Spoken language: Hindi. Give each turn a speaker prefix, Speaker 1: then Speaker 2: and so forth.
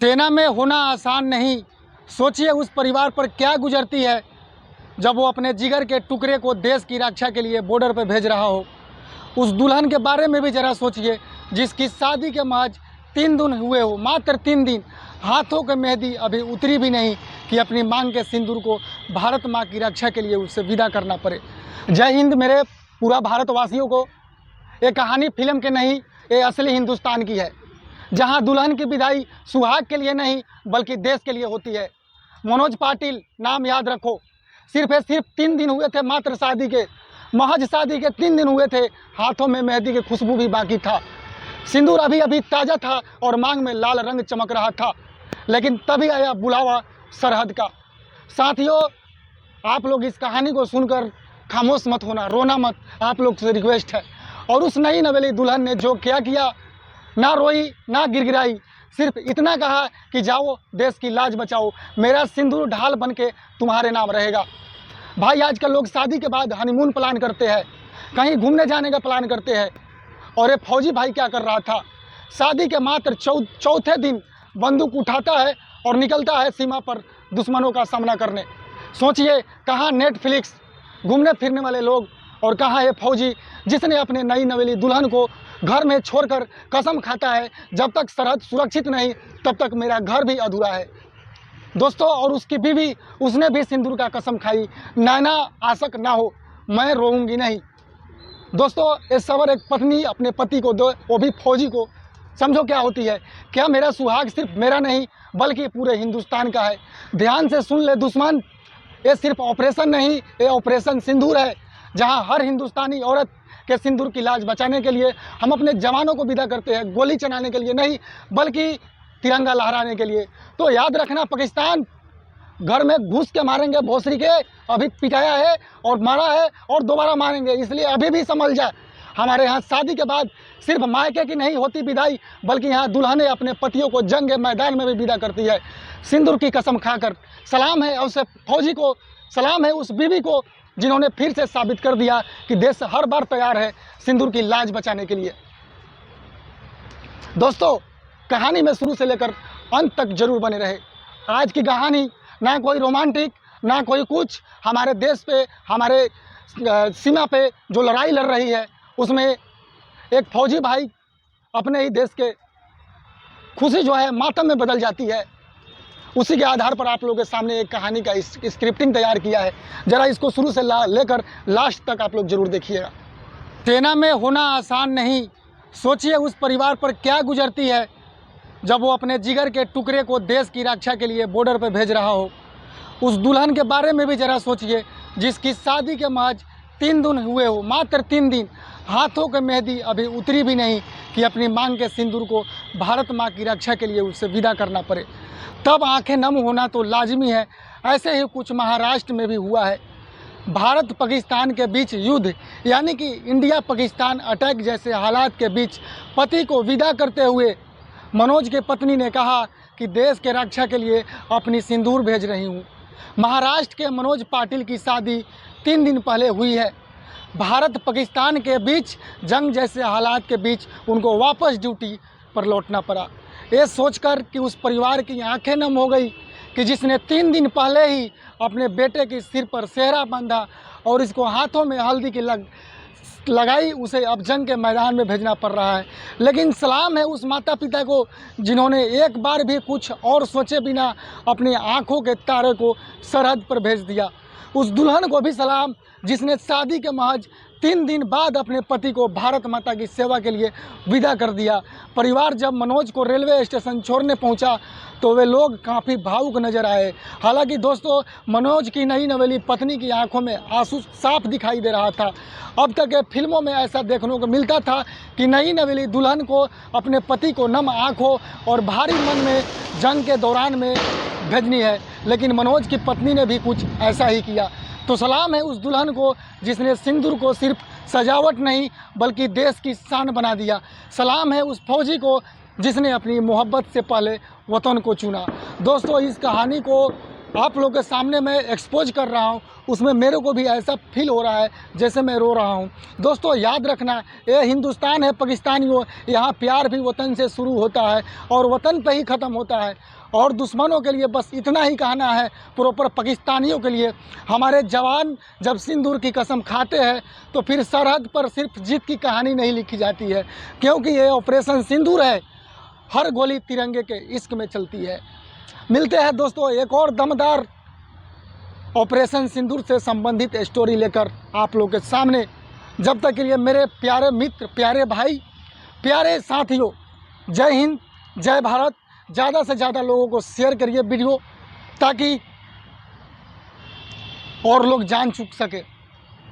Speaker 1: सेना में होना आसान नहीं। सोचिए उस परिवार पर क्या गुजरती है जब वो अपने जिगर के टुकड़े को देश की रक्षा के लिए बॉर्डर पर भेज रहा हो। उस दुल्हन के बारे में भी ज़रा सोचिए जिसकी शादी के महज 3 दिन हुए हो, मात्र 3 दिन। हाथों की मेहंदी अभी उतरी भी नहीं कि अपनी मांग के सिंदूर को भारत माँ की रक्षा के लिए उससे विदा करना पड़े। जय हिंद मेरे पूरा भारतवासियों को। ये कहानी फिल्म के नहीं, ये असली हिंदुस्तान की है, जहां दुल्हन की विदाई सुहाग के लिए नहीं बल्कि देश के लिए होती है। मनोज पाटिल नाम याद रखो। सिर्फ 3 दिन हुए थे मात्र शादी के, महज शादी के 3 दिन हुए थे। हाथों में मेहंदी की खुशबू भी बाकी था, सिंदूर अभी अभी ताज़ा था और मांग में लाल रंग चमक रहा था। लेकिन तभी आया बुलावा सरहद का। साथियों, आप लोग इस कहानी को सुनकर खामोश मत होना, रोना मत, आप लोग से रिक्वेस्ट है। और उस नई नवेली दुल्हन ने जो क्या किया, ना रोई ना गिड़गिड़ाई, सिर्फ इतना कहा कि जाओ देश की लाज बचाओ, मेरा सिंदूर ढाल बन के तुम्हारे नाम रहेगा। भाई, आजकल लोग शादी के बाद हनीमून प्लान करते हैं, कहीं घूमने जाने का प्लान करते हैं। और ये फौजी भाई क्या कर रहा था, शादी के मात्र चौथे दिन बंदूक उठाता है और निकलता है सीमा पर दुश्मनों का सामना करने। सोचिए, कहाँ नेटफ्लिक्स घूमने फिरने वाले लोग और कहाँ ये फौजी जिसने अपने नई नवेली दुल्हन को घर में छोड़कर कसम खाता है, जब तक सरहद सुरक्षित नहीं तब तक मेरा घर भी अधूरा है। दोस्तों, और उसकी बीवी, उसने भी सिंदूर का कसम खाई, नैना आशक ना हो, मैं रोऊंगी नहीं। दोस्तों, इस सबर एक पत्नी अपने पति को दो, वो भी फौजी को, समझो क्या होती है। क्या मेरा सुहाग सिर्फ मेरा नहीं बल्कि पूरे हिंदुस्तान का है। ध्यान से सुन ले दुश्मन, ये सिर्फ ऑपरेशन नहीं, ये ऑपरेशन सिंदूर है, जहां हर हिंदुस्तानी औरत के सिंदूर की लाज बचाने के लिए हम अपने जवानों को विदा करते हैं, गोली चलाने के लिए नहीं बल्कि तिरंगा लहराने के लिए। तो याद रखना, पाकिस्तान घर में घुस के मारेंगे भोसरी के, अभी पिटाया है और मारा है और दोबारा मारेंगे, इसलिए अभी भी संभल जाए। हमारे यहाँ शादी के बाद सिर्फ मायके की नहीं होती विदाई, बल्कि यहाँ दुल्हनें अपने पतियों को जंग के मैदान में भी विदा करती है सिंदूर की कसम खाकर। सलाम है उस फौजी को, सलाम है उस बीवी को जिन्होंने फिर से साबित कर दिया कि देश हर बार तैयार है सिंदूर की लाज बचाने के लिए। दोस्तों, कहानी में शुरू से लेकर अंत तक जरूर बने रहे। आज की कहानी ना कोई रोमांटिक ना कोई कुछ, हमारे देश पे, हमारे सीमा पे जो लड़ाई लड़ रही है उसमें एक फौजी भाई अपने ही देश के खुशी जो है मातम में बदल जाती है। उसी के आधार पर आप लोगों के सामने एक कहानी का स्क्रिप्टिंग तैयार किया है। ज़रा इसको शुरू से लेकर लास्ट तक आप लोग जरूर देखिएगा। सेना में होना आसान नहीं। सोचिए उस परिवार पर क्या गुजरती है जब वो अपने जिगर के टुकड़े को देश की रक्षा के लिए बॉर्डर पर भेज रहा हो। उस दुल्हन के बारे में भी ज़रा सोचिए जिसकी शादी के महज 3 दिन हुए हो, मात्र 3 दिन। हाथों की मेहंदी अभी उतरी भी नहीं कि अपनी मांग के सिंदूर को भारत माँ की रक्षा के लिए उससे विदा करना पड़े। तब आंखें नम होना तो लाजमी है। ऐसे ही कुछ महाराष्ट्र में भी हुआ है। भारत पाकिस्तान के बीच युद्ध, यानी कि इंडिया पाकिस्तान अटैक जैसे हालात के बीच पति को विदा करते हुए मनोज के पत्नी ने कहा कि देश के रक्षा के लिए अपनी सिंदूर भेज रही हूँ। महाराष्ट्र के मनोज पाटिल की शादी 3 दिन पहले हुई है। भारत पाकिस्तान के बीच जंग जैसे हालात के बीच उनको वापस ड्यूटी पर लौटना पड़ा। ये सोचकर कि उस परिवार की आंखें नम हो गई कि जिसने 3 दिन पहले ही अपने बेटे के सिर पर सेहरा बांधा और इसको हाथों में हल्दी की लगाई, उसे अब जंग के मैदान में भेजना पड़ रहा है। लेकिन सलाम है उस माता पिता को जिन्होंने एक बार भी कुछ और सोचे बिना अपनी आंखों के तारे को सरहद पर भेज दिया। उस दुल्हन को भी सलाम जिसने शादी के महज 3 दिन बाद अपने पति को भारत माता की सेवा के लिए विदा कर दिया। परिवार जब मनोज को रेलवे स्टेशन छोड़ने पहुंचा तो वे लोग काफ़ी भावुक नजर आए। हालांकि दोस्तों, मनोज की नई नवेली पत्नी की आंखों में आंसू साफ दिखाई दे रहा था। अब तक के फिल्मों में ऐसा देखने को मिलता था कि नई नवेली दुल्हन को अपने पति को नम आँखों और भारी मन में जंग के दौरान में भेजनी है, लेकिन मनोज की पत्नी ने भी कुछ ऐसा ही किया। तो सलाम है उस दुल्हन को जिसने सिंदूर को सिर्फ सजावट नहीं बल्कि देश की शान बना दिया। सलाम है उस फौजी को जिसने अपनी मोहब्बत से पहले वतन को चुना। दोस्तों, इस कहानी को आप लोग के सामने मैं एक्सपोज कर रहा हूँ, उसमें मेरे को भी ऐसा फील हो रहा है जैसे मैं रो रहा हूँ। दोस्तों याद रखना, ये हिंदुस्तान है पाकिस्तानियों, यहाँ प्यार भी वतन से शुरू होता है और वतन पे ही ख़त्म होता है। और दुश्मनों के लिए बस इतना ही कहना है, प्रॉपर पाकिस्तानियों के लिए, हमारे जवान जब सिंदूर की कसम खाते हैं तो फिर सरहद पर सिर्फ जीत की कहानी नहीं लिखी जाती है, क्योंकि ये ऑपरेशन सिंदूर है, हर गोली तिरंगे के इश्क में चलती है। मिलते हैं दोस्तों एक और दमदार ऑपरेशन सिंदूर से संबंधित स्टोरी लेकर आप लोग के सामने। जब तक के लिए मेरे प्यारे मित्र, प्यारे भाई, प्यारे साथियों, जय हिंद, जय भारत। ज़्यादा से ज़्यादा लोगों को शेयर करिए वीडियो, ताकि और लोग जान चुक सके।